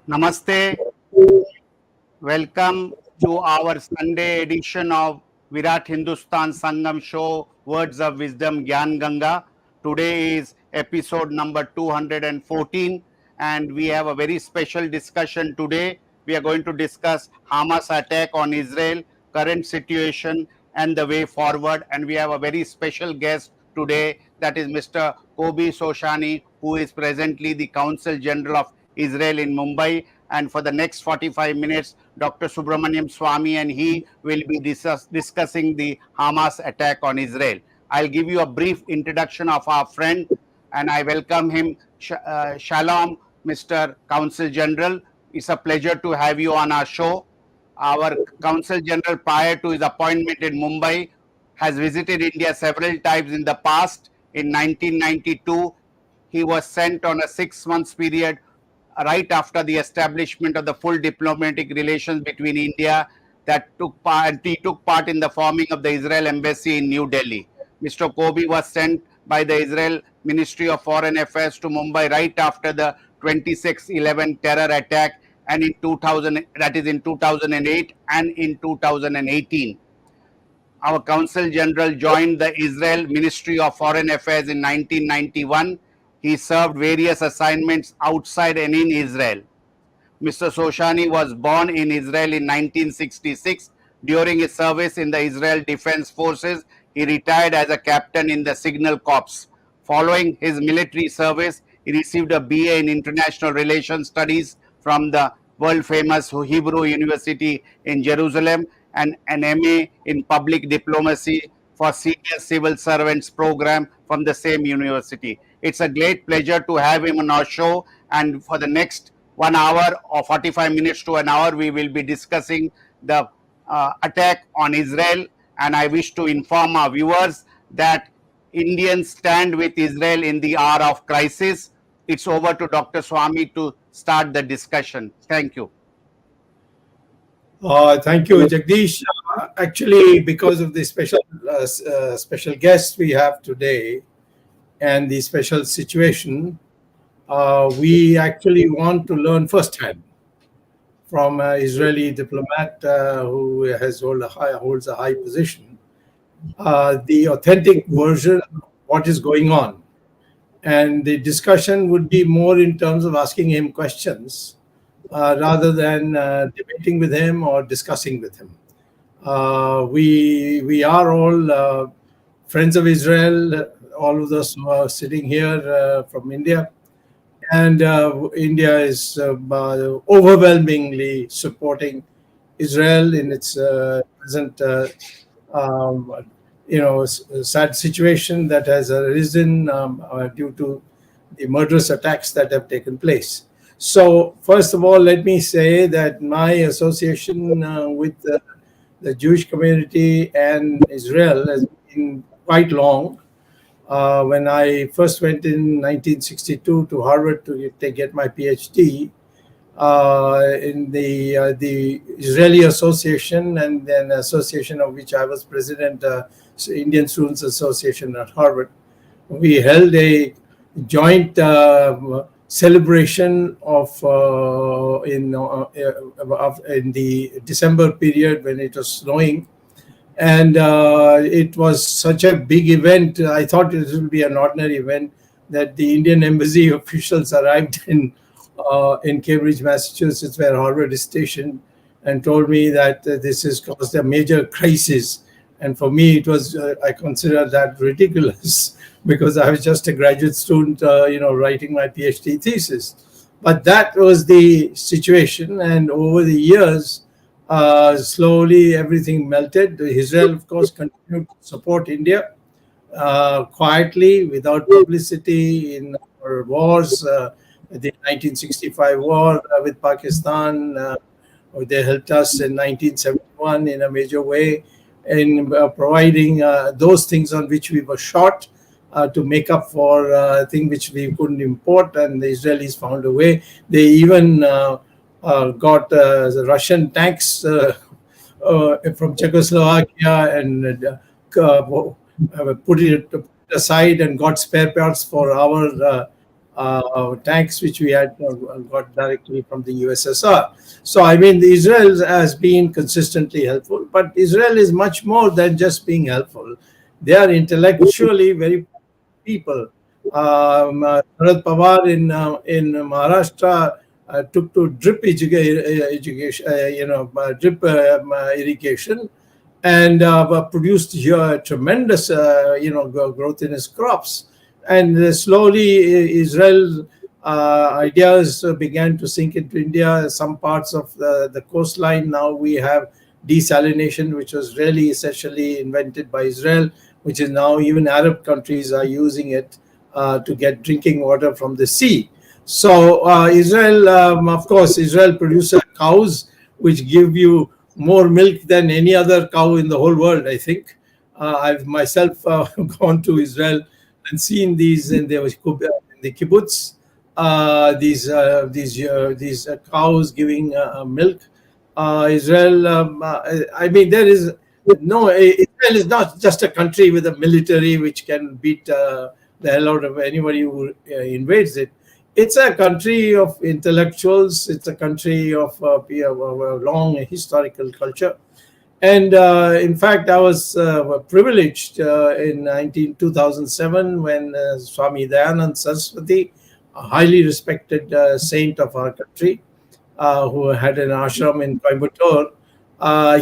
Namaste. Welcome to our Sunday edition of Virat Hindustan Sangam Show, Words of Wisdom, Gyan Ganga. Today is episode number 214, and we have a very special discussion today. We are going to discuss Hamas attack on Israel, current situation, and the way forward. And we have a very special guest today, that is Mr. Kobbi Shoshani, who is presently the Consul General of Israel in Mumbai. And for the next 45 minutes, Dr. Subramanian Swamy and he will be discussing the Hamas attack on Israel. I'll give you a brief introduction of our friend, and I welcome him. Shalom, Mr. Consul General. It's a pleasure to have you on our show. Our Consul General, prior to his appointment in Mumbai, has visited India several times in the past. In 1992, he was sent on a 6-month period right after the establishment of the full diplomatic relations between India that took part. He took part in the forming of the Israel embassy in New Delhi. Mr. Kobbi was sent by the Israel Ministry of Foreign Affairs to Mumbai right after the 26/11 terror attack, and in 2000, that is in 2008 and in 2018. Our Consul General joined the Israel Ministry of Foreign Affairs in 1991. He served various assignments outside and in Israel. Mr. Shoshani was born in Israel in 1966. During his service in the Israel Defense Forces, he retired as a captain in the Signal Corps. Following his military service, he received a BA in International Relations Studies from the world-famous Hebrew University in Jerusalem and an MA in Public Diplomacy for Senior Civil Servants program from the same university. It's a great pleasure to have him on our show, and for the next 1 hour or 45 minutes to an hour, we will be discussing the attack on Israel. And I wish to inform our viewers that Indians stand with Israel in the hour of crisis. It's over to Dr. Swamy to start the discussion. Thank you. Thank you, Jagdish. Actually, because of the special guest we have today and the special situation, we actually want to learn firsthand from an Israeli diplomat who holds a high position, the authentic version of what is going on. And the discussion would be more in terms of asking him questions rather than debating with him or discussing with him. We are all friends of Israel, all of us who are sitting here from India. And India is overwhelmingly supporting Israel in its present, sad situation that has arisen due to the murderous attacks that have taken place. So, first of all, let me say that my association with the Jewish community and Israel has been quite long. When I first went in 1962 to Harvard to get my PhD in the Israeli Association, and then association of which I was president, Indian Students Association at Harvard, we held a joint celebration of in the December period when it was snowing. And it was such a big event. I thought it would be an ordinary event that the Indian embassy officials arrived in Cambridge, Massachusetts, where Harvard is stationed, and told me that this has caused a major crisis. And for me, it was I consider that ridiculous because I was just a graduate student, writing my PhD thesis. But that was the situation, and over the years, slowly everything melted. Israel, of course, continued to support India quietly, without publicity, in our wars. The 1965 war with Pakistan, they helped us in 1971 in a major way in providing those things on which we were short to make up for things which we couldn't import, and the Israelis found a way. They even got the Russian tanks from Czechoslovakia and put it aside and got spare parts for our tanks which we had got directly from the USSR. So, I mean, Israel has been consistently helpful, but Israel is much more than just being helpful. They are intellectually very people. Sharad Pawar in Maharashtra took to drip education, drip irrigation, and produced tremendous, growth in his crops. And slowly, Israel ideas began to sink into India. Some parts of the coastline now we have desalination, which was really essentially invented by Israel, which is now even Arab countries are using it to get drinking water from the sea. So Israel, of course, Israel produces cows which give you more milk than any other cow in the whole world, I think. I've myself gone to Israel and seen these in the kibbutz, these cows giving milk. Israel, I mean, there is no, Israel is not just a country with a military which can beat the hell out of anybody who invades it. It's a country of intellectuals. It's a country of a long historical culture. And in fact, I was privileged in 2007 when Swami Dayanand Saraswati, a highly respected saint of our country, who had an ashram in Coimbatore,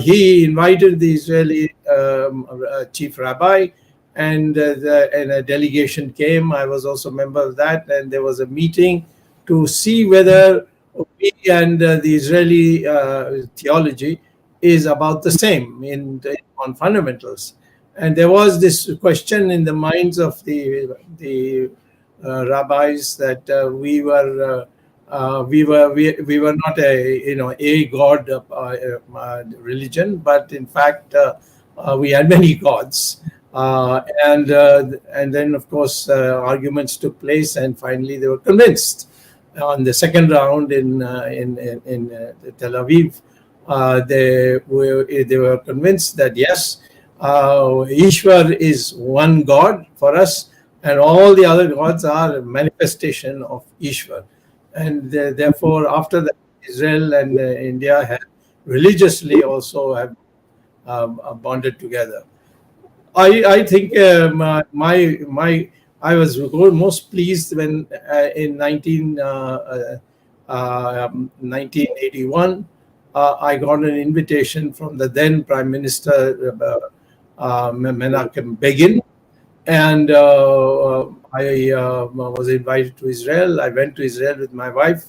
he invited the Israeli chief rabbi, and a delegation came. I was also a member of that, and there was a meeting to see whether we and the Israeli theology is about the same on fundamentals. And there was this question in the minds of the rabbis that we were not a god religion, but in fact we had many gods. And then, of course, arguments took place, and finally they were convinced. On the second round in Tel Aviv, they were convinced that yes, Ishwar is one God for us, and all the other gods are a manifestation of Ishwar. And therefore, after that, Israel and India have religiously also have bonded together. I think I was most pleased when in 1981 I got an invitation from the then Prime Minister Menachem Begin, and I was invited to Israel. I went to Israel with my wife,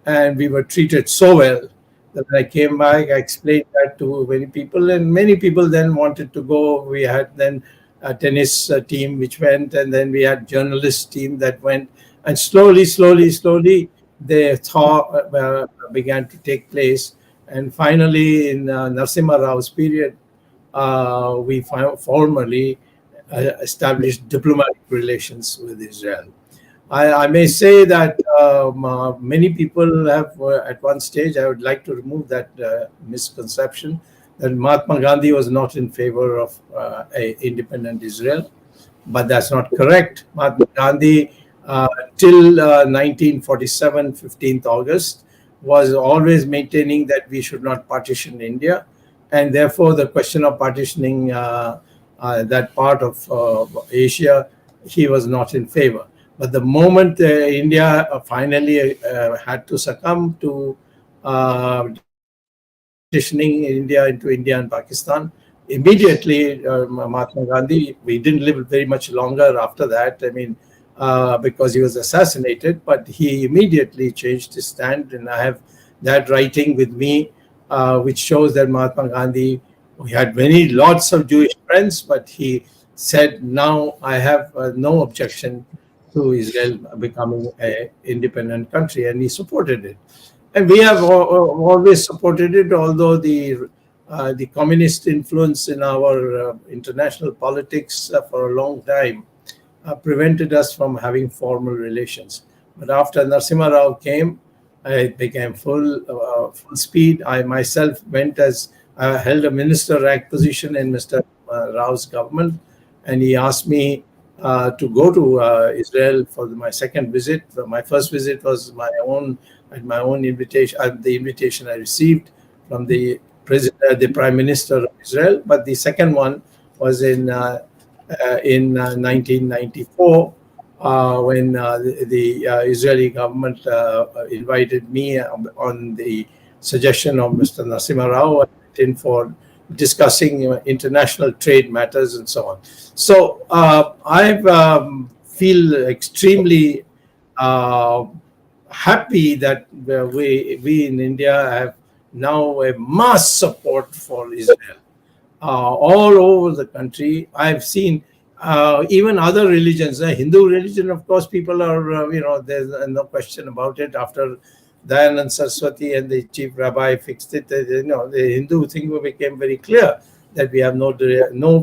and we were treated so well that when I came back, I explained that to many people, and many people then wanted to go. We had then a tennis team which went, and then we had journalist team that went, and slowly, the thaw began to take place. And finally, in Narasimha Rao's period, we formally established diplomatic relations with Israel. I may say that many people have, at one stage, I would like to remove that misconception that Mahatma Gandhi was not in favor of a independent Israel, but that's not correct. Mahatma Gandhi, till 1947, 15th August, was always maintaining that we should not partition India, and therefore the question of partitioning that part of Asia, he was not in favor. But the moment India finally had to succumb to partitioning India into India and Pakistan, immediately Mahatma Gandhi, we didn't live very much longer after that, I mean, because he was assassinated, but he immediately changed his stand. And I have that writing with me, which shows that Mahatma Gandhi, he had lots of Jewish friends, but he said, now I have no objection to Israel becoming an independent country, and he supported it. And we have always supported it, although the communist influence in our international politics for a long time prevented us from having formal relations. But after Narasimha Rao came, it became full speed. I myself went held a minister rank position in Mr. Rao's government, and he asked me to go to Israel for my second visit. My first visit was at my own invitation, the invitation I received from the president, the Prime Minister of Israel. But the second one was in 1994, when the Israeli government invited me on the suggestion of Mr. Nassim Rao in for discussing international trade matters and so on. So I feel extremely happy that we in India have now a mass support for Israel. All over the country, I've seen even other religions. The Hindu religion, of course, people are, there's no question about it. After Dayanand Saraswati and the chief rabbi fixed it, the Hindu thing became very clear that we have no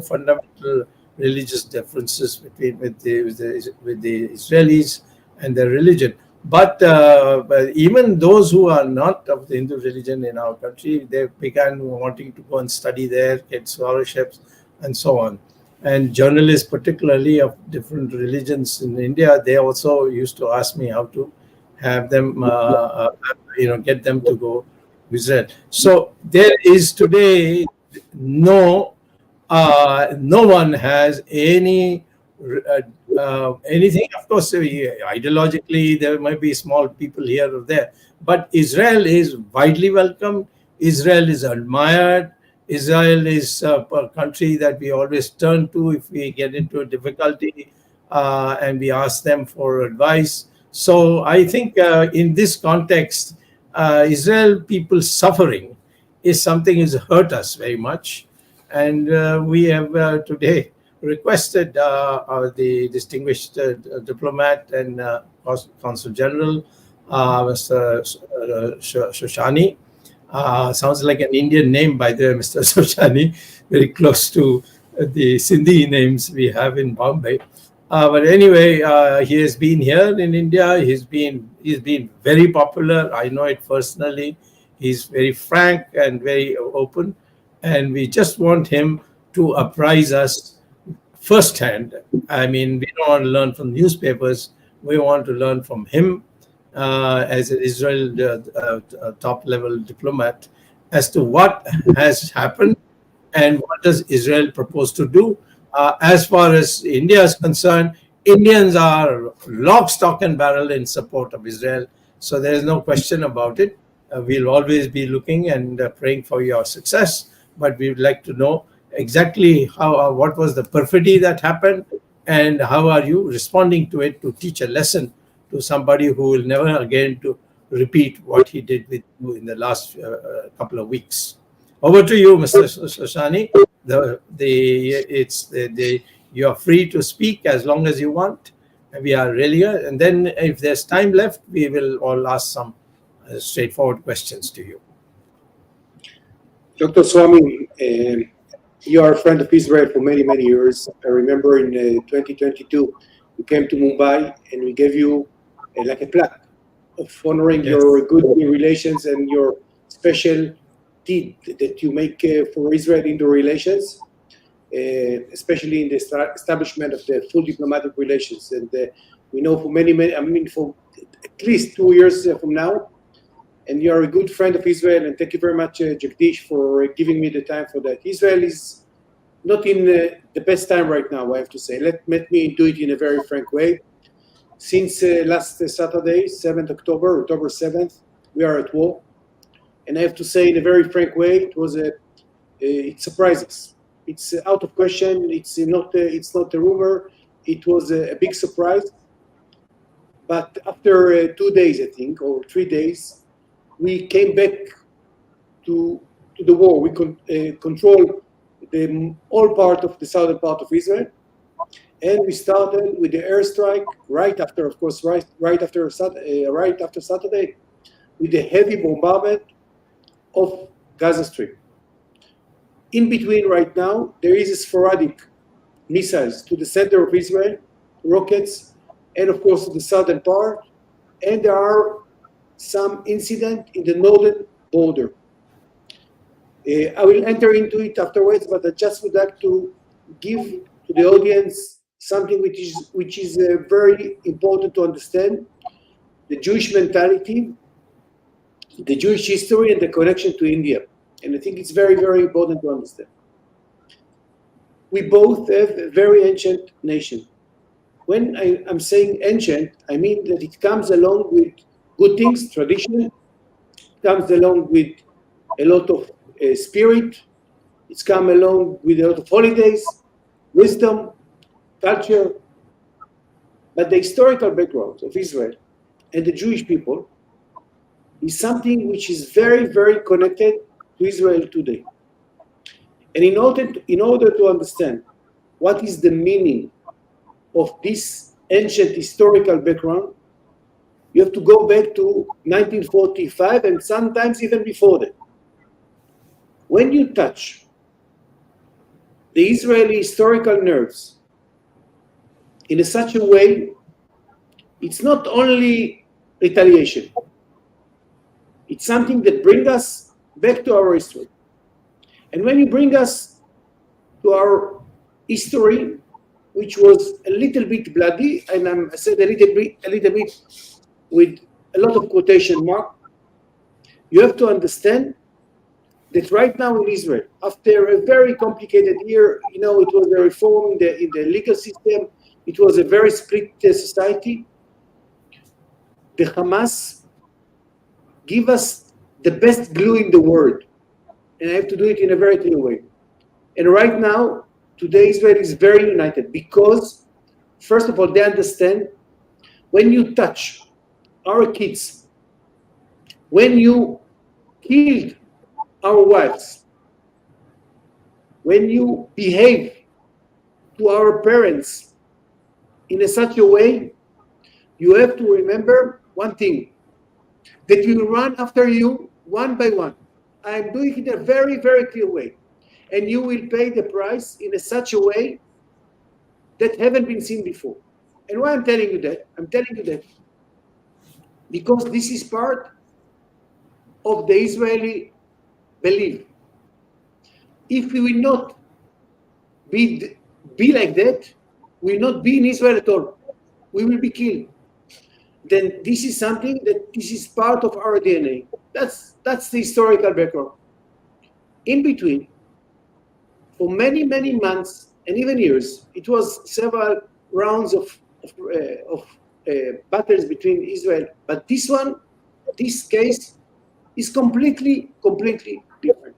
fundamental religious differences with the Israelis and their religion. But even those who are not of the Hindu religion in our country, they began wanting to go and study there, get scholarships, and so on. And journalists, particularly of different religions in India, they also used to ask me how to have them, get them to go visit. So there is today no one has anything. Of course, ideologically, there might be small people here or there, but Israel is widely welcomed. Israel is admired. Israel is a country that we always turn to if we get into a difficulty, and we ask them for advice. So I think in this context, Israel people's suffering is something has hurt us very much. And we have today requested the distinguished diplomat and Consul General, Mr. Shoshani. Sounds like an Indian name, by the way, Mr. Shoshani, very close to the Sindhi names we have in Bombay. But anyway, he has been here in India. He's been very popular. I know it personally. He's very frank and very open, and we just want him to apprise us firsthand. I mean, we don't want to learn from newspapers. We want to learn from him as an Israel top-level diplomat as to what has happened and what does Israel propose to do. As far as India is concerned, Indians are lock, stock, and barrel in support of Israel. So there is no question about it. We'll always be looking and praying for your success. But we would like to know exactly what was the perfidy that happened, and how are you responding to it to teach a lesson to somebody who will never again to repeat what he did with you in the last couple of weeks. Over to you, Mr. Shoshani. You are free to speak as long as you want. We are really here. And then if there's time left, we will all ask some straightforward questions to you. Dr. Swamy, you are a friend of Israel for many, many years. I remember in 2022, you came to Mumbai and we gave you like a plaque of honoring your good relations and your special deed that you make for Israel in the relations, especially in the establishment of the full diplomatic relations. And we know for for at least 2 years from now, and you are a good friend of Israel, and thank you very much, Jagdish, for giving me the time for that. Israel is not in the best time right now, I have to say. Let me do it in a very frank way. Since last Saturday, 7th October, October 7th, we are at war. And I have to say in a very frank way, it surprised us. It's out of question. It's not a rumor. It was a big surprise. But after 2 days, I think, or 3 days, we came back to the war. We control the all part of the southern part of Israel, and we started with the airstrike right after, of course, right after Saturday, with the heavy bombardment of Gaza Strip. In between, right now, there is a sporadic missiles to the center of Israel, rockets, and of course to the southern part, and there are some incident in the northern border. I will enter into it afterwards, but I just would like to give to the audience something which is very important to understand: the Jewish mentality, the Jewish history, and the connection to India. And I think it's very, very important to understand. We both have a very ancient nation. When I'm saying ancient, I mean that it comes along with good things, tradition, comes along with a lot of spirit, it's come along with a lot of holidays, wisdom, culture. But the historical background of Israel and the Jewish people is something which is very, very connected to Israel today. And in order to understand what is the meaning of this ancient historical background, you have to go back to 1945 and sometimes even before that. When you touch the Israeli historical nerves in such a way, it's not only retaliation. It's something that brings us back to our history. And when you bring us to our history, which was a little bit bloody, and I said a little bit with a lot of quotation mark, you have to understand that right now in Israel, after a very complicated year, it was a reform in the legal system, it was a very split society, the Hamas give us the best glue in the world. And I have to do it in a very clear way. And right now, today Israel is very united because, first of all, they understand when you touch our kids, when you killed our wives, when you behave to our parents in such a way, you have to remember one thing, that we will run after you one by one. I'm doing it in a very, very clear way. And you will pay the price in such a way that haven't been seen before. And why I'm telling you that? I'm telling you that because this is part of the Israeli belief. If we will not be like that, we will not be in Israel at all. We will be killed. Then this is something that this is part of our DNA. That's the historical background. In between, for many, many months and even years, it was several rounds of battles between Israel. But this case is completely different.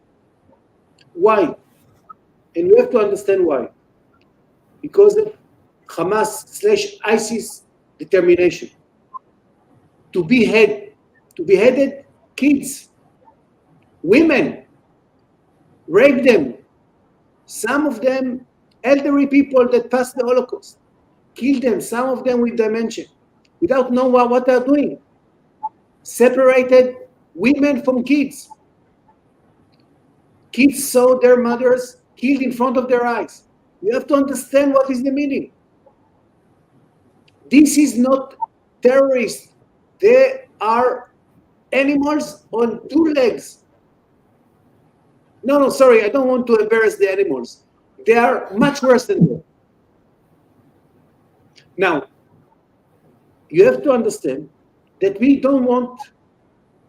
Why? And we have to understand why. Because of Hamas/ISIS determination to beheaded kids, women, rape them, some of them elderly people that passed the Holocaust, kill them, some of them with dementia, without knowing what they're doing. Separated women from kids. Kids saw their mothers killed in front of their eyes. You have to understand what is the meaning. This is not terrorists. They are animals on two legs. No, sorry, I don't want to embarrass the animals. They are much worse than that. Now, you have to understand that we don't want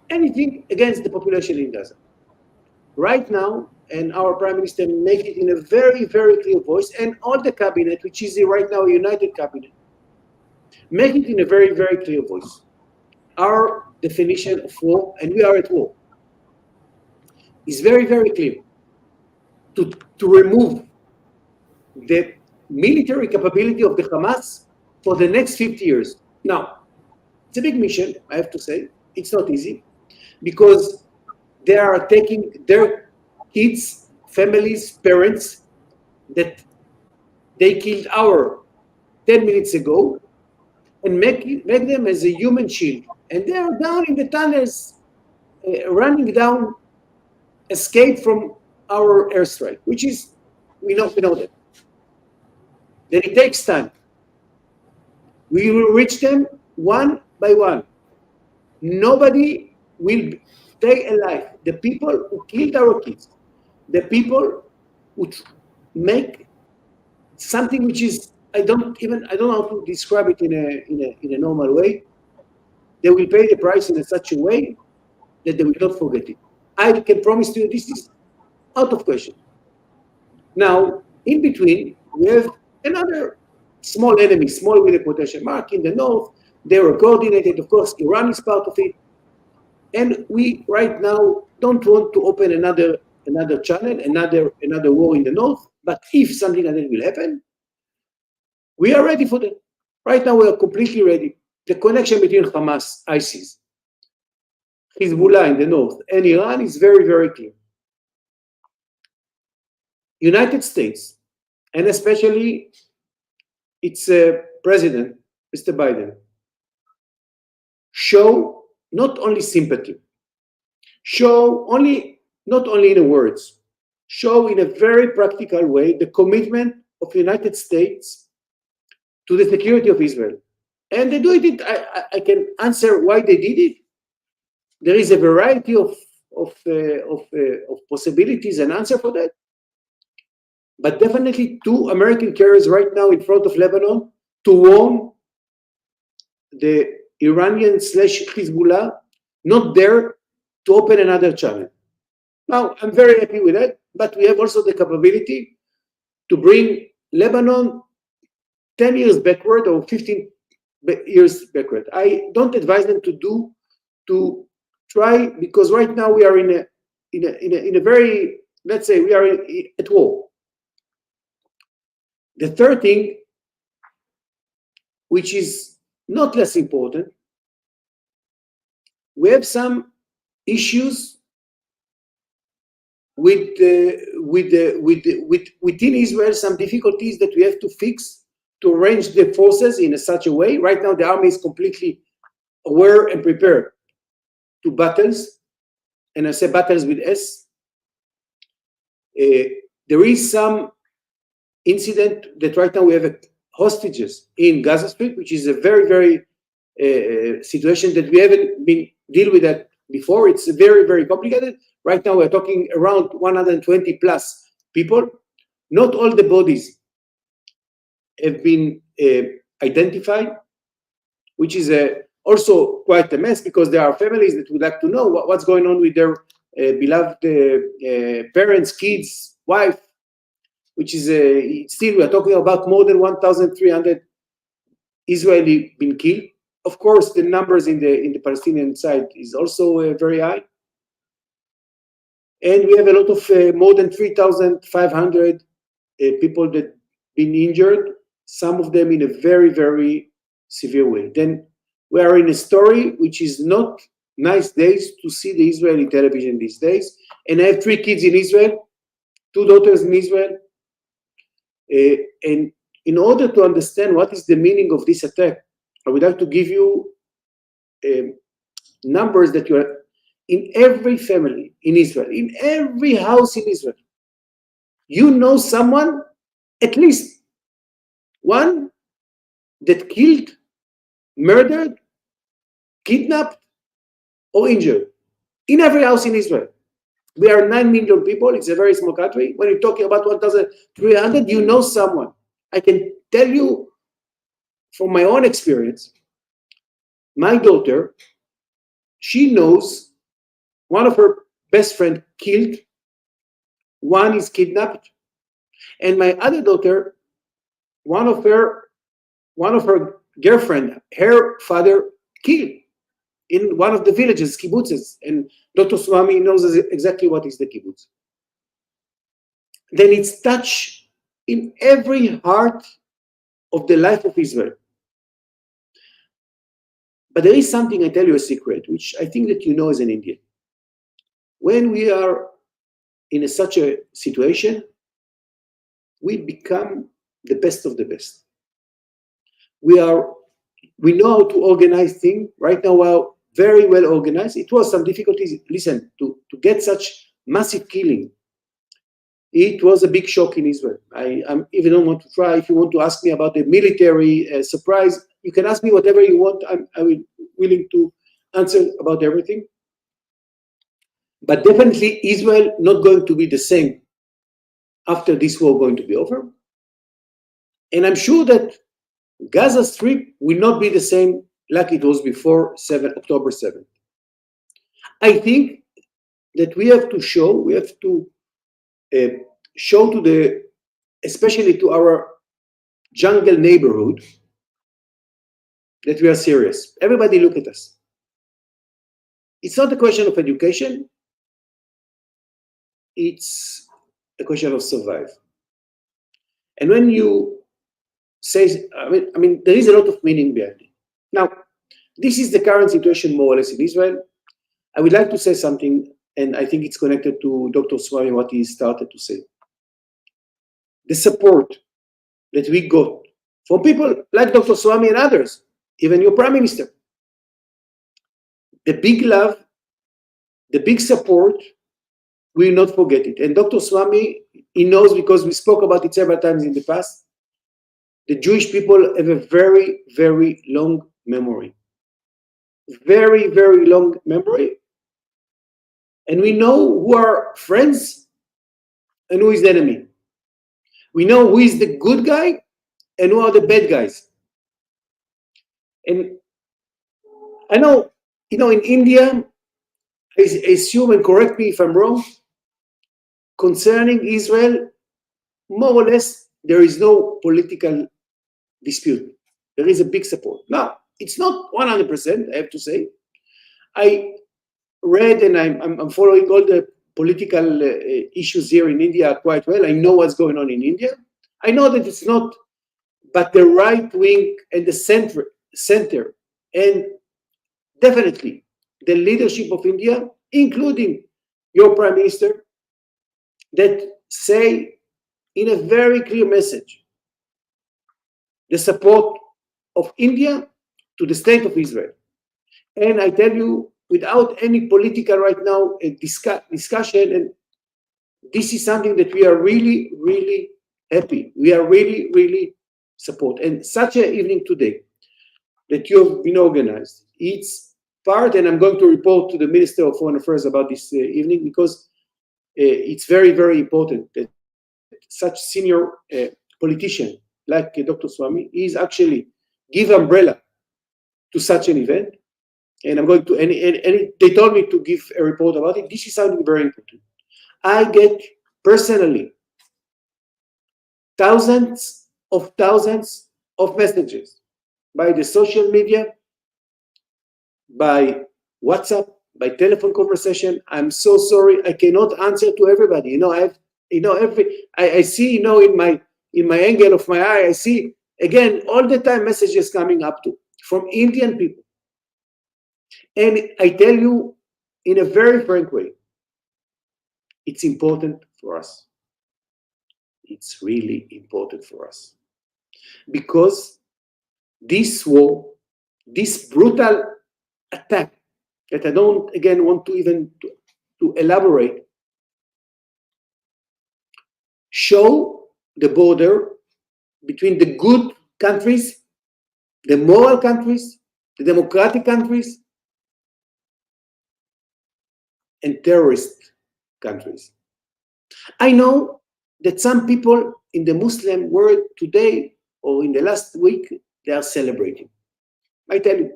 anything against the population in Gaza. Right now, and our Prime Minister make it in a very, very clear voice, and all the cabinet, which is right now a united cabinet, make it in a very, very clear voice. Our definition of war, and we are at war, is very, very clear. To remove the military capability of the Hamas for the next 50 years. Now, it's a big mission, I have to say. It's not easy because they are taking their kids, families, parents that they killed 10 minutes ago and make them as a human shield. And they are down in the tunnels, running down, escape from our airstrike, which is, we know that. Then it takes time. We will reach them one by one. Nobody will stay alive. The people who killed our kids, the people who make something which is I don't know how to describe it in a normal way. They will pay the price in such a way that they will not forget it. I can promise to you this is out of question. Now, in between, we have another small enemy, small with a quotation mark, in the north. They were coordinated, of course, Iran is part of it. And we right now don't want to open another channel, another war in the north. But if something like that will happen, we are ready for that. Right now, we are completely ready. The connection between Hamas, ISIS, Hezbollah in the north, and Iran is very, very clear. United States, and especially its president, Mr. Biden, show not only sympathy, show not only in the words, show in a very practical way the commitment of the United States to the security of Israel. And they do it, I can answer why they did it. There is a variety of possibilities and answer for that. But definitely 2 American carriers right now in front of Lebanon to warn the Iranian/Hezbollah not there to open another channel. Now, I'm very happy with that, but we have also the capability to bring Lebanon 10 years backward or 15 years backward. I don't advise them to try, because right now we are in a very, let's say we are at war. The third thing, which is not less important, we have some issues within Israel, some difficulties that we have to fix to arrange the forces in such a way. Right now, the army is completely aware and prepared to battles, and I say battles with S. There is some incident that right now we have hostages in Gaza Strip, which is a very, very situation that we haven't been deal with that before. It's very, very complicated. Right now we're talking around 120 plus people. Not all the bodies have been identified, which is also quite a mess, because there are families that would like to know what's going on with their beloved parents, kids, wife, which is still we are talking about more than 1,300 Israeli been killed. Of course, the numbers in the Palestinian side is also very high, and we have a lot of more than 3,500 people that been injured. Some of them in a very, very severe way. Then we are in a story which is not nice days to see the Israeli television these days. And I have 3 kids in Israel, 2 daughters in Israel. And in order to understand what is the meaning of this attack, I would like to give you numbers that you are in every family in Israel, in every house in Israel. You know someone, at least one, that killed, murdered, kidnapped, or injured in every house in Israel. We are 9 million people. It's a very small country. When you're talking about 1,300, you know someone. I can tell you from my own experience, my daughter, she knows one of her best friend killed, one is kidnapped, and my other daughter, one of her girlfriend, her father killed in one of the villages, kibbutzes, and Dr. Swamy knows exactly what is the kibbutz. Then it's touched in every heart of the life of Israel. But there is something, I tell you a secret, which I think that you know as an Indian. When we are in such a situation, we become the best of the best. We know how to organize things. Right now we are very well organized. It was some difficulties. Listen, to get such massive killing, it was a big shock in Israel. I even don't want to try. If you want to ask me about the military surprise, you can ask me whatever you want. I'm willing to answer about everything. But definitely Israel not going to be the same after this war going to be over. And I'm sure that Gaza Strip will not be the same like it was before October 7th. I think that we have to show to especially to our jungle neighborhood, that we are serious. Everybody look at us. It's not a question of education. It's a question of survive. And when you say, I mean, there is a lot of meaning behind it. Now, this is the current situation more or less in Israel. I would like to say something, and I think it's connected to Dr. Swamy, what he started to say. The support that we got from people like Dr. Swamy and others, even your Prime Minister, the big love, the big support, we will not forget it. And Dr. Swamy, he knows, because we spoke about it several times in the past, the Jewish people have a very, very long memory. Very, very long memory. And we know who are friends and who is the enemy. We know who is the good guy and who are the bad guys. And I know, in India, I assume, and correct me if I'm wrong, concerning Israel, more or less, there is no political dispute. There is a big support. Now, it's not 100%, I have to say. I read and I'm following all the political issues here in India quite well. I know what's going on in India. I know that it's not, but the right wing and the center, and definitely the leadership of India, including your Prime Minister, that say in a very clear message the support of India to the state of Israel. And I tell you, without any political right now discussion, and this is something that we are really, really happy. We are really, really support. And such an evening today that you have been organized, it's part, and I'm going to report to the Minister of Foreign Affairs about this evening, because it's very, very important that such senior politician like Dr. Swamy is actually give umbrella to such an event. And I'm going to, and they told me to give a report about it. This is something very important. I get personally thousands of messages by the social media, by WhatsApp, by telephone conversation. I'm so sorry, I cannot answer to everybody. I see, in my angle of my eye, I see again all the time messages coming up from Indian people. And I tell you in a very frank way, it's important for us. It's really important for us. Because this war, this brutal attack, that I don't, again, want to even to elaborate, show the border between the good countries, the moral countries, the democratic countries, and terrorist countries. I know that some people in the Muslim world today, or in the last week, they are celebrating. I tell you,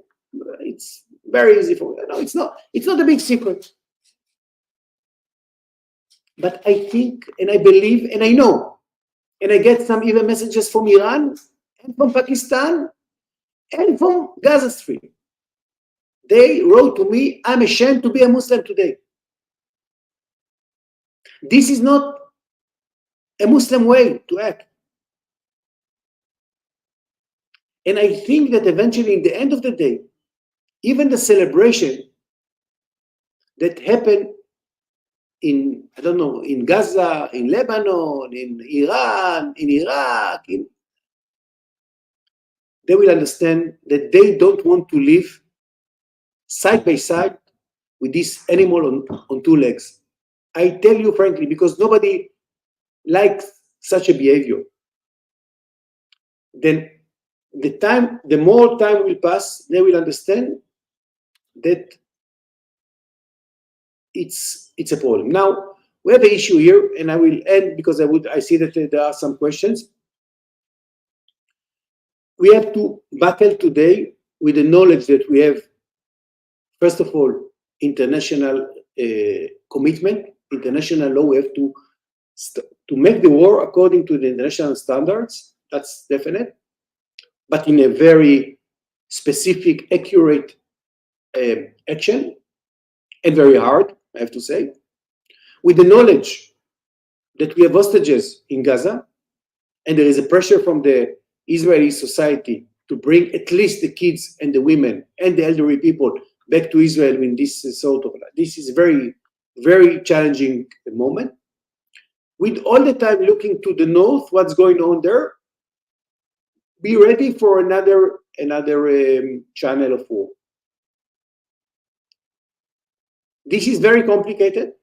it's very easy for me. No, it's not a big secret. But I think, and I believe, and I know, and I get some even messages from Iran, and from Pakistan, and from Gaza Strip. They wrote to me, I'm ashamed to be a Muslim today. This is not a Muslim way to act. And I think that eventually, in the end of the day, even the celebration that happened in, I don't know, in Gaza, in Lebanon, in Iran, in Iraq, they will understand that they don't want to live side by side with this animal on two legs. I tell you frankly, because nobody likes such a behavior. Then the more time will pass, they will understand that it's a problem. Now, we have an issue here, and I will end because I see that there are some questions. we have to battle today with the knowledge that we have, first of all, international commitment, international law. We have to make the war according to the international standards. That's definite, but in a very specific, accurate action, and very hard, I have to say, with the knowledge that we have hostages in Gaza, and there is a pressure from the Israeli society to bring at least the kids and the women and the elderly people back to Israel in this sort of, this is very, very challenging moment. With all the time looking to the north, what's going on there, be ready for another channel of war. This is very complicated,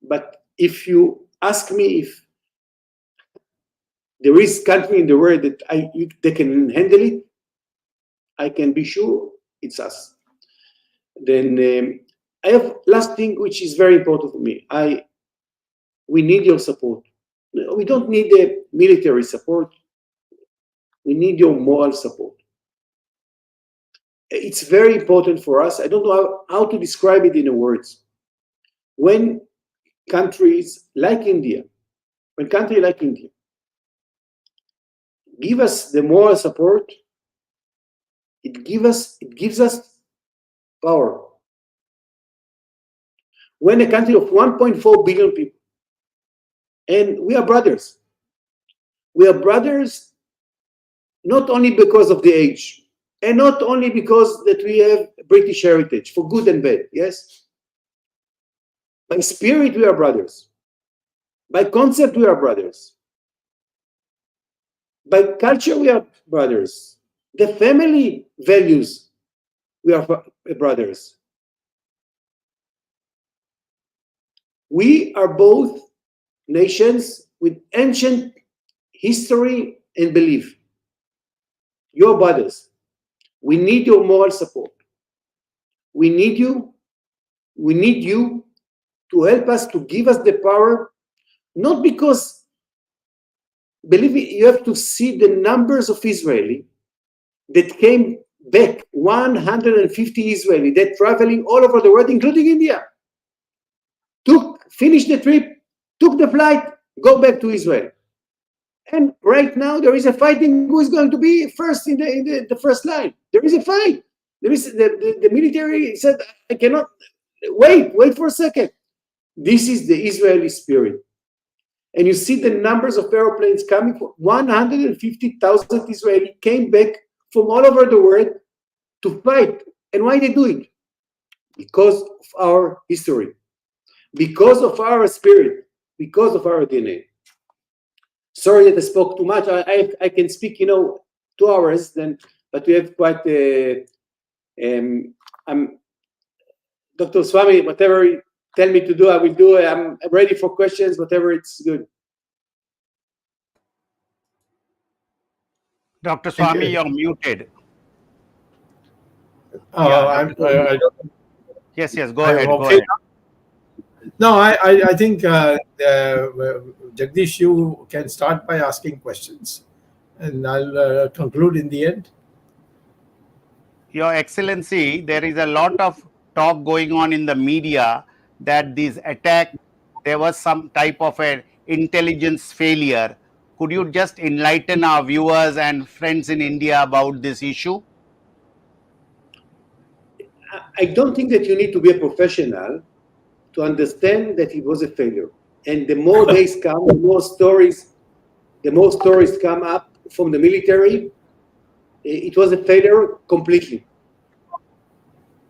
but if you ask me if there is country in the world that they can handle it, I can be sure it's us. Then I have last thing which is very important for me. We need your support. We don't need the military support. We need your moral support. It's very important for us. I don't know how to describe it in words. When countries like India, give us the moral support, it gives us power. When a country of 1.4 billion people, and we are brothers not only because of the age, and not only because that we have British heritage, for good and bad, yes? By spirit, we are brothers. By concept, we are brothers. By culture, we are brothers. The family values, we are brothers. We are both nations with ancient history and belief. Your brothers. We need your moral support. We need you. We need you to help us, to give us the power, not because, believe me, you have to see the numbers of Israeli that came back, 150 Israeli, that traveling all over the world, including India, finished the trip, took the flight, go back to Israel. And right now there is a fighting who is going to be first in the first line. There is a fight. There is the military said, I cannot wait for a second. This is the Israeli spirit. And you see the numbers of airplanes coming from 150,000 Israeli came back from all over the world to fight. And why they do it? Because of our history, because of our spirit, because of our DNA. Sorry that I spoke too much. I can speak, 2 hours then, but we have quite Dr. Swamy, whatever you tell me to do, I will do. I'm ready for questions, whatever it's good. Dr. Swamy, you're muted. I don't. Yes, go ahead. Okay. Go ahead. No, I think Jagdish, you can start by asking questions, and I'll conclude in the end. Your Excellency, there is a lot of talk going on in the media that this attack, there was some type of an intelligence failure. Could you just enlighten our viewers and friends in India about this issue? I don't think that you need to be a professional to understand that it was a failure. And the more days come, the more stories come up from the military. It was a failure completely.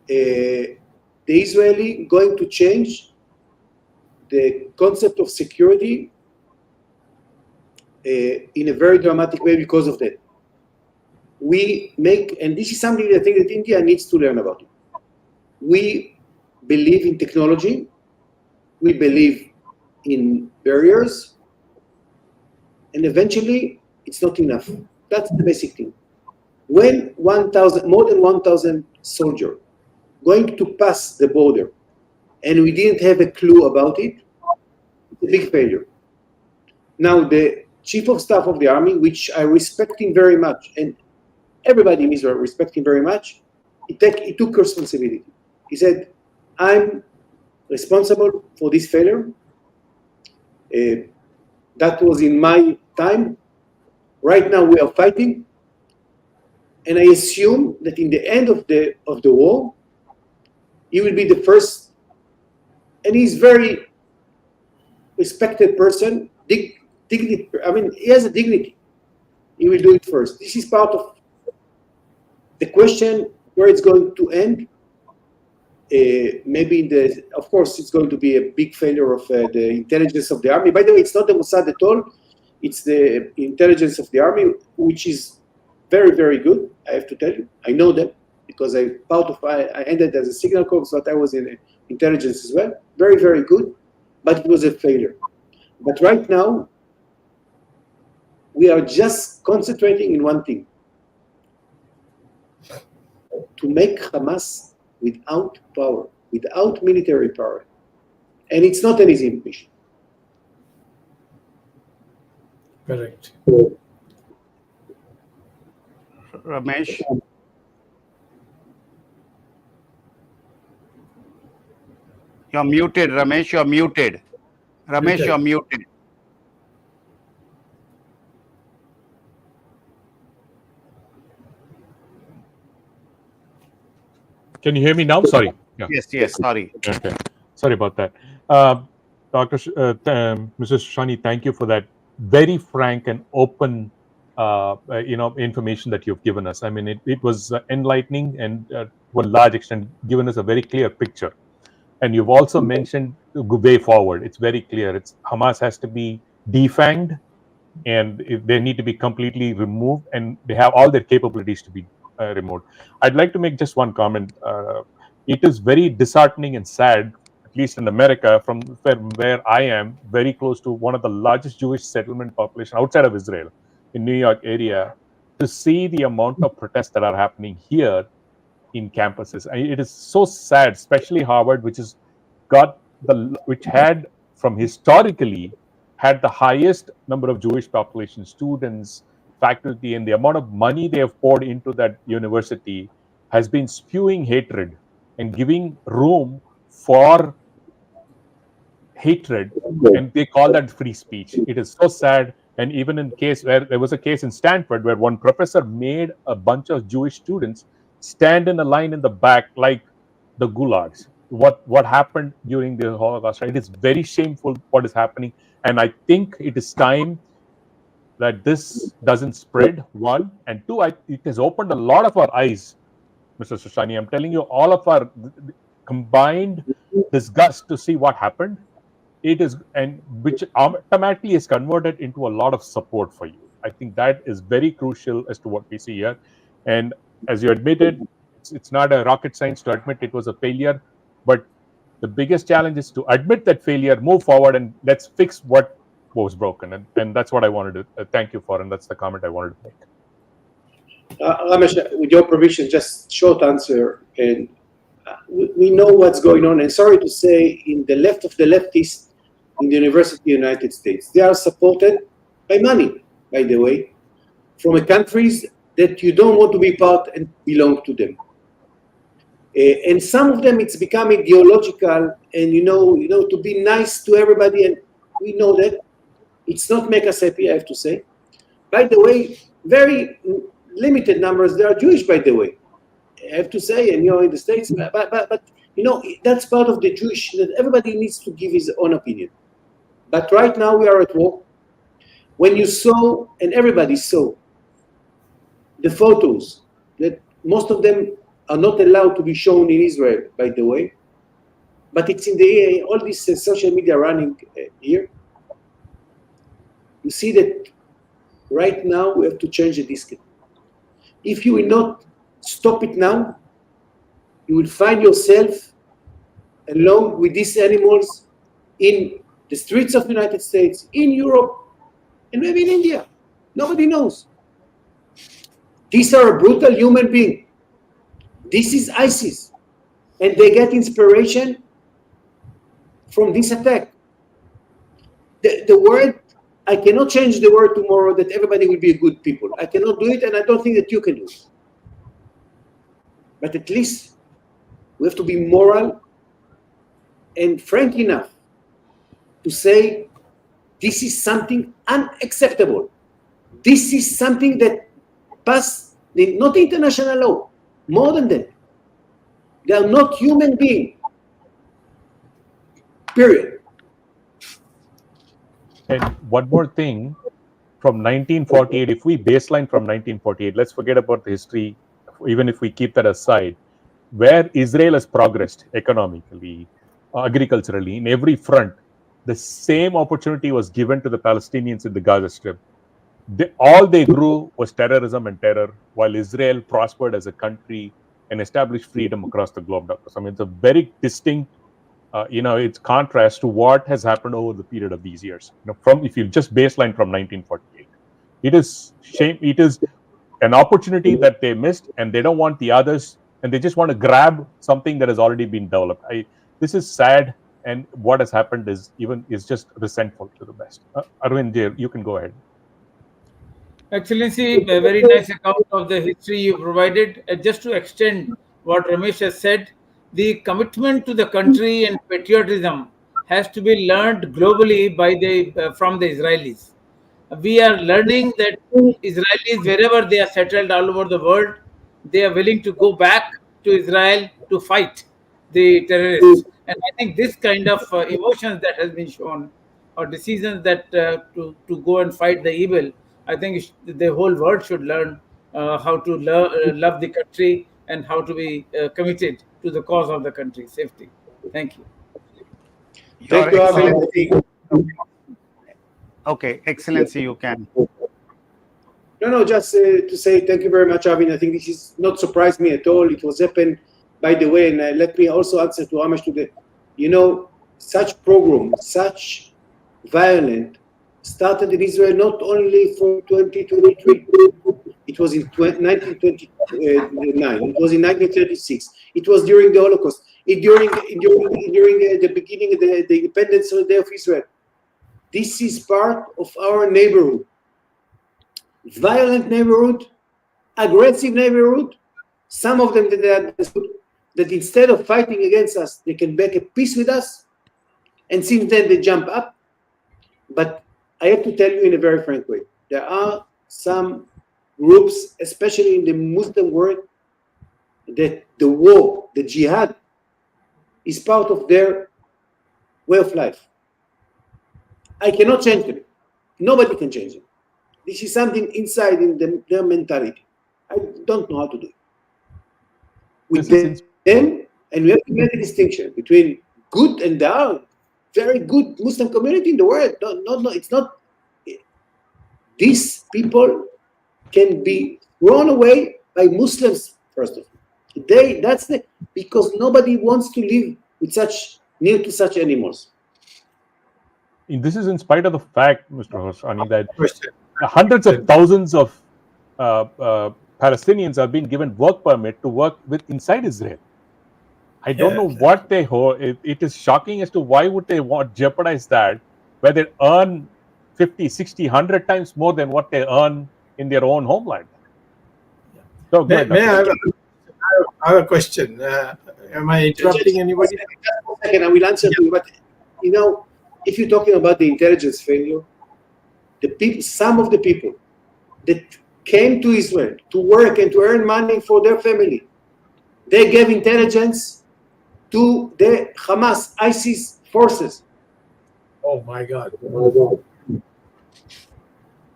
The Israeli going to change the concept of security in a very dramatic way because of that. And this is something that I think that India needs to learn about it. We believe in technology. We believe in barriers. And eventually, it's not enough. That's the basic thing. When more than 1,000 soldiers going to pass the border, and we didn't have a clue about it, it's a big failure. Now, the chief of staff of the army, which I respect him very much, and everybody in Israel respect him very much, he took responsibility. He said, I'm responsible for this failure. That was in my time. Right now we are fighting. And I assume that in the end of the war, he will be the first, and he's very respected person, dignity. I mean, he has a dignity. He will do it first. This is part of the question where it's going to end. Maybe of course, it's going to be a big failure of the intelligence of the army. By the way, it's not the Mossad at all. It's the intelligence of the army, which is very, very good. I have to tell you, I know them because I ended as a signal corps, but I was in intelligence as well. Very, very good, but it was a failure. But right now, we are just concentrating in one thing: to make Hamas without power, without military power. And it's not an easy mission. Correct. Ramesh? You're muted, Ramesh. You're muted. Ramesh, you're muted. Can you hear me now? Sorry. Yeah. Yes, sorry. Okay. Sorry about that. Mrs. Shoshani, thank you for that very frank and open information that you've given us. I mean, it was enlightening and to a large extent given us a very clear picture. And you've also mentioned the way forward. It's very clear. Hamas has to be defanged, and they need to be completely removed, and they have all their capabilities to be removed. I'd like to make just one comment. It is very disheartening and sad, at least in America, from where I am, very close to one of the largest Jewish settlement population outside of Israel, in New York area, to see the amount of protests that are happening here in campuses. It is so sad, especially Harvard, which had from historically had the highest number of Jewish population students, faculty, and the amount of money they have poured into that university has been spewing hatred and giving room for hatred, and they call that free speech. It is so sad. And even in case where there was a case in Stanford where one professor made a bunch of Jewish students stand in a line in the back like the gulags. What happened during the Holocaust? Right? It is very shameful what is happening, and I think it is time that this doesn't spread. One, and two, it has opened a lot of our eyes, Mr. Shoshani. I'm telling you, all of our combined disgust to see what happened. It is, and which automatically is converted into a lot of support for you. I think that is very crucial as to what we see here. And as you admitted, it's not a rocket science to admit it was a failure, but the biggest challenge is to admit that failure, move forward, and let's fix what was broken. And that's what I wanted to thank you for, and that's the comment I wanted to make. Ramesh, with your permission, just short answer. And we know what's going on. And sorry to say, in the left of the leftists in the University of the United States, they are supported by money, by the way, from countries that you don't want to be part and belong to them. And some of them, it's become ideological, and to be nice to everybody, and we know that it's not make us happy, I have to say. By the way, very limited numbers, they are Jewish, by the way, I have to say, and in the States, but that's part of the Jewish, that everybody needs to give his own opinion. But right now we are at war. When you saw, and everybody saw, the photos, that most of them are not allowed to be shown in Israel, by the way, but it's in the all this social media running here. You see that right now we have to change the discipline. If you will not stop it now, you will find yourself along with these animals in the streets of the United States, in Europe, and maybe in India. Nobody knows. These are a brutal human being. This is ISIS. And they get inspiration from this attack. The word I cannot change the world tomorrow that everybody will be a good people. I cannot do it, and I don't think that you can do it. But at least we have to be moral and frank enough to say this is something unacceptable. This is something that passed not the international law, more than that. They are not human beings. Period. And one more thing, from 1948, if we baseline from 1948, let's forget about the history, even if we keep that aside, where Israel has progressed economically, agriculturally, in every front, the same opportunity was given to the Palestinians in the Gaza Strip. All they grew was terrorism and terror, while Israel prospered as a country and established freedom across the globe. I mean, it's a very distinct, it's contrast to what has happened over the period of these years. From if you just baseline from 1948, it is shame. It is an opportunity that they missed, and they don't want the others, and they just want to grab something that has already been developed. This is sad, and what has happened is just resentful to the best. Arvind, you can go ahead. Excellency, a very nice account of the history you provided. Just to extend what Ramesh has said, the commitment to the country and patriotism has to be learned globally from the Israelis. We are learning that Israelis, wherever they are settled all over the world, they are willing to go back to Israel to fight the terrorists. And I think this kind of emotions that has been shown, or decisions that to go and fight the evil, I think the whole world should learn how to love the country and how to be committed to the cause of the country's safety. Thank you. Thank you, Excellency. Okay, Excellency, you can. No, just to say thank you very much, Avin. I think this is not surprised me at all. It was happened, by the way, and let me also answer to Ramesh today. Such program, such violent, started in Israel not only from 2023. It was in 1929. It was in 1936. It was during the Holocaust. During the beginning of the independence of Israel. This is part of our neighborhood. Violent neighborhood, aggressive neighborhood. Some of them they understood that instead of fighting against us, they can make a peace with us. And since then they jump up. But I have to tell you in a very frank way, there are some groups, especially in the Muslim world, that the war, the jihad, is part of their way of life. I cannot change them. Nobody can change them. This is something inside in their mentality. I don't know how to do it. With them, and we have to make a distinction between good and there are very good Muslim community in the world. No, it's not. These people can be thrown away by Muslims first of all. Because nobody wants to live with near to such animals. This is in spite of the fact, Mr. Shoshani, that hundreds of thousands of Palestinians have been given work permit to work inside Israel. I don't know what they hold. It is shocking as to why would they want jeopardize that, where they earn 50, 60, 100 times more than what they earn in their own homeland. So, may I have a question? Am I interrupting anybody? Just one second, I will answer to you. But if you're talking about the intelligence failure, some of the people that came to Israel to work and to earn money for their family, they gave intelligence to the Hamas, ISIS forces. Oh my God. I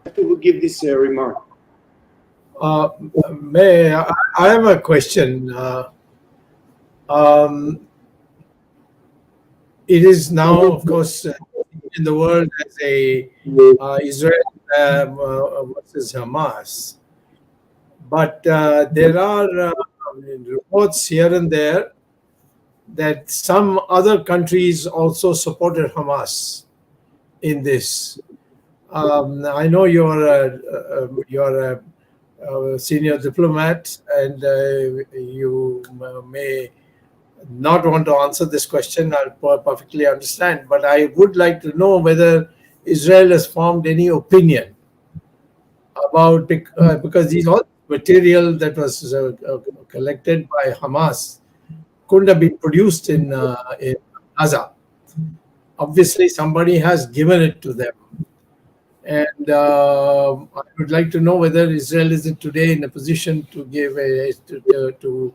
have to give this remark. I have a question. It is now, of course, in the world as a Israel versus Hamas. But there are reports here and there that some other countries also supported Hamas in this. I know you're a senior diplomat, and you may not want to answer this question. I perfectly understand, but I would like to know whether Israel has formed any opinion about because these all material that was collected by Hamas couldn't have been produced in Gaza. Obviously, somebody has given it to them, and I would like to know whether Israel is today in a position to give to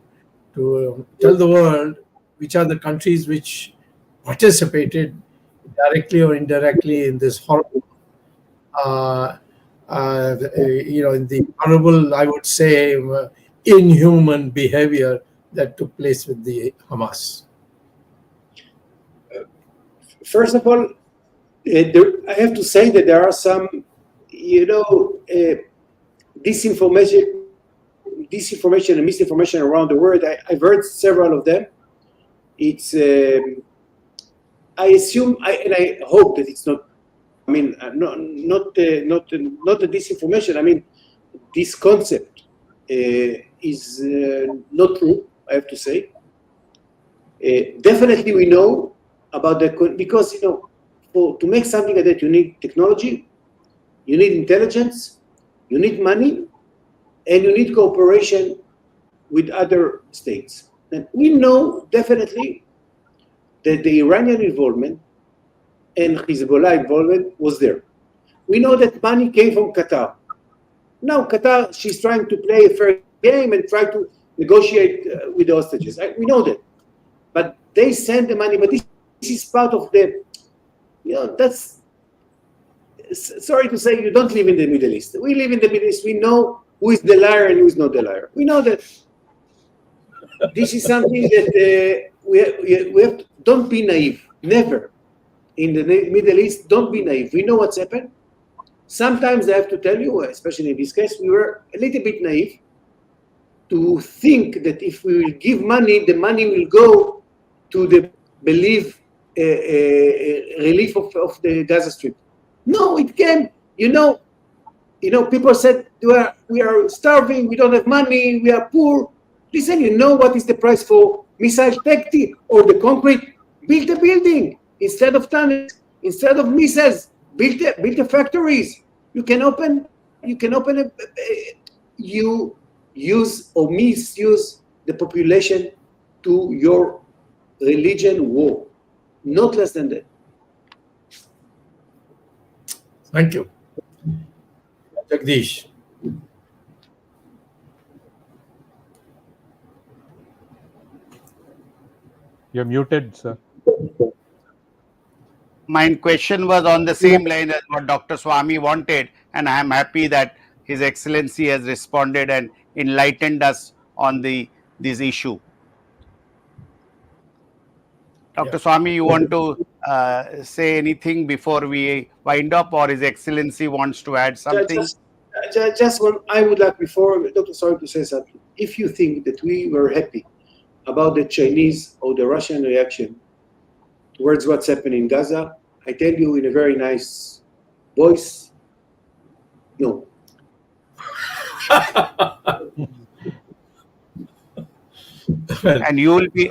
tell the world which are the countries which participated directly or indirectly in this horrible, in the horrible, I would say, inhuman behavior that took place with the Hamas. First of all, I have to say that there are some, disinformation and misinformation around the world. I've heard several of them. It's, I assume, and I hope that it's not. I mean, not the disinformation. I mean, this concept is not true. I have to say. Definitely, we know about because to make something like that, you need technology, you need intelligence, you need money, and you need cooperation with other states. And we know definitely that the Iranian involvement and Hezbollah involvement was there. We know that money came from Qatar. Now Qatar, she's trying to play a fair game and try to negotiate with the hostages. We know that. But they send the money, but this is part of the, that's, sorry to say, you don't live in the Middle East. We live in the Middle East. We know who is the liar and who is not the liar. We know that. This is something that we have to, don't be naive. Never. In the Middle East, don't be naive. We know what's happened. Sometimes I have to tell you, especially in this case, we were a little bit naive to think that if we will give money, the money will go to the relief of the Gaza Strip. No, it came. People said we are starving, we don't have money, we are poor. Listen, you know what is the price for missile tactic or the concrete? Build a building instead of tunnels, instead of missiles. Build the factories. You use or misuse the population to your religion war. Not less than that. Thank you. Jagdish. You're muted, sir. My question was on the same line as what Dr. Swamy wanted, and I am happy that His Excellency has responded and enlightened us on this issue. Dr. Swamy, you want to say anything before we wind up, or His Excellency wants to add something? Just one, I would like, before Dr. Swamy, to say something. If you think that we were happy about the Chinese or the Russian reaction towards what's happening in Gaza, I tell you in a very nice voice, no. And you will be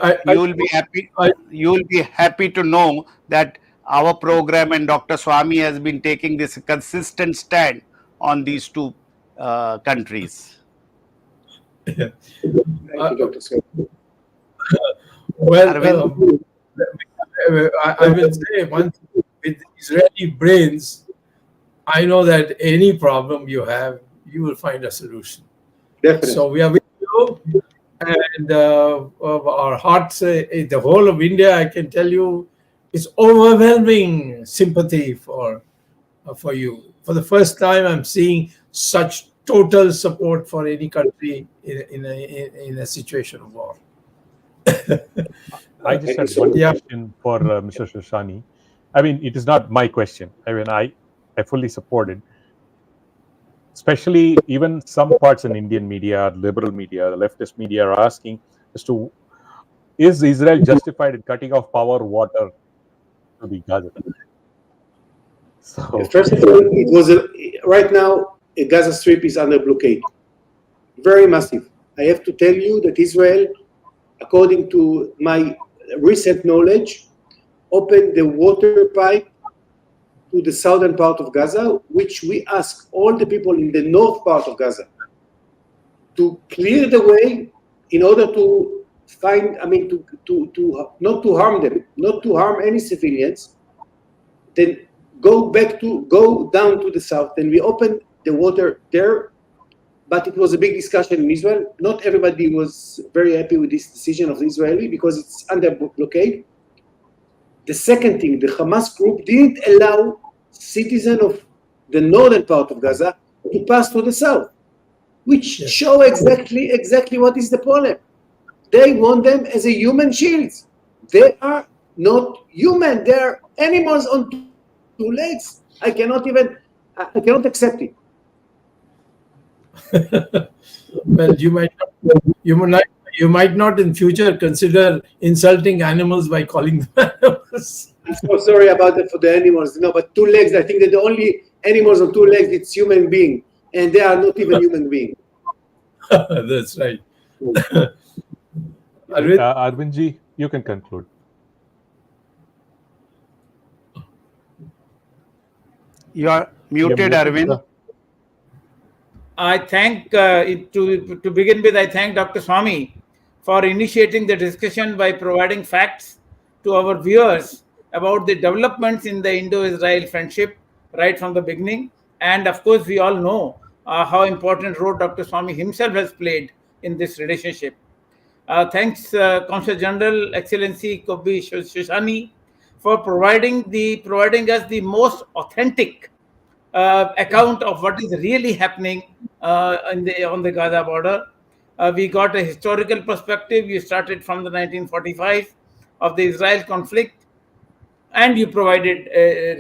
happy to know that our program and Dr. Swamy has been taking this consistent stand on these two countries. Thank you, Dr. Swamy. Well, I will say one thing, with Israeli brains, I know that any problem you have, you will find a solution. Definitely. So we are with you, and our hearts, the whole of India, I can tell you, is overwhelming sympathy for you. For the first time, I'm seeing such total support for any country in a situation of war. I just had one question for Mr. Shoshani. I mean, it is not my question. I mean, I fully support it. Especially even some parts in Indian media, liberal media, the leftist media are asking as to, is Israel justified in cutting off power, water to the Gaza? So, first of all, it was right now a Gaza Strip is under blockade, very massive. I have to tell you that Israel, according to my recent knowledge, opened the water pipe to the southern part of Gaza, which we ask all the people in the north part of Gaza to clear the way in order to find, to not to harm them, not to harm any civilians, then go down to the south. Then we open the water there, but it was a big discussion in Israel. Not everybody was very happy with this decision of the Israeli because it's under blockade. The second thing, the Hamas group didn't allow citizens of the northern part of Gaza to pass to the south, which show exactly what is the problem. They want them as a human shields. They are not human. They are animals on two legs. I cannot accept it. Well, you might not in future consider insulting animals by calling them animals. I'm so sorry about that for the animals. No, but 2 legs. I think that the only animals on 2 legs it's human being, and they are not even human beings. That's right. Arvindji, you can conclude. You are muted, Arvind. I thank, to begin with, I thank Dr. Swamy for initiating the discussion by providing facts to our viewers about the developments in the Indo-Israel friendship right from the beginning. And of course, we all know how important role Dr. Swamy himself has played in this relationship. Thanks, Consul General, Excellency Kobbi Shoshani, for providing us the most authentic account of what is really happening on the Gaza border. We got a historical perspective. You started from the 1945 of the Israel conflict, and you provided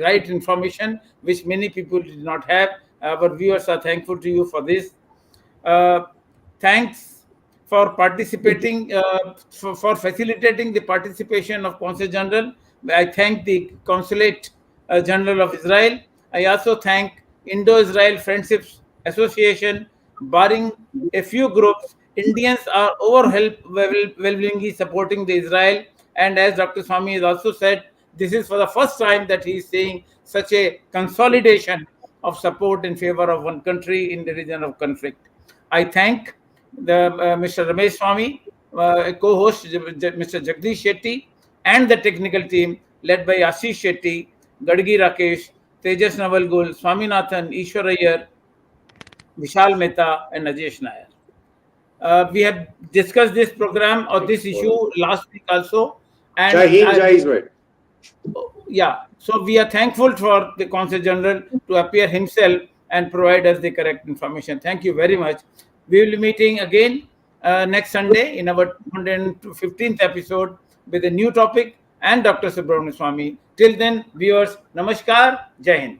right information, which many people did not have. Our viewers are thankful to you for this. Thanks for participating, for facilitating the participation of Consul General. I thank the Consulate General of Israel. I also thank Indo-Israel Friendships Association. Barring a few groups, Indians are overwhelmingly supporting the Israel. And as Dr. Swamy has also said, this is for the first time that he is saying such a consolidation of support in favor of one country in the region of conflict. I thank Mr. Ramesh Swamy, co-host Mr. Jagdish Shetty, and the technical team led by Ashish Shetty, Gadgi Rakesh, Tejas Navalgul, Swaminathan, Ishwar Iyer, Vishal Mehta, and Najesh Nair. We have discussed this program or this issue last week also. And Jai Hind, Jai Israel. Yeah, so we are thankful for the Consul General to appear himself and provide us the correct information. Thank you very much. We will be meeting again next Sunday in our 115th episode with a new topic and Dr. Subramanian Swamy. Till then, viewers, Namaskar, Jai Hind.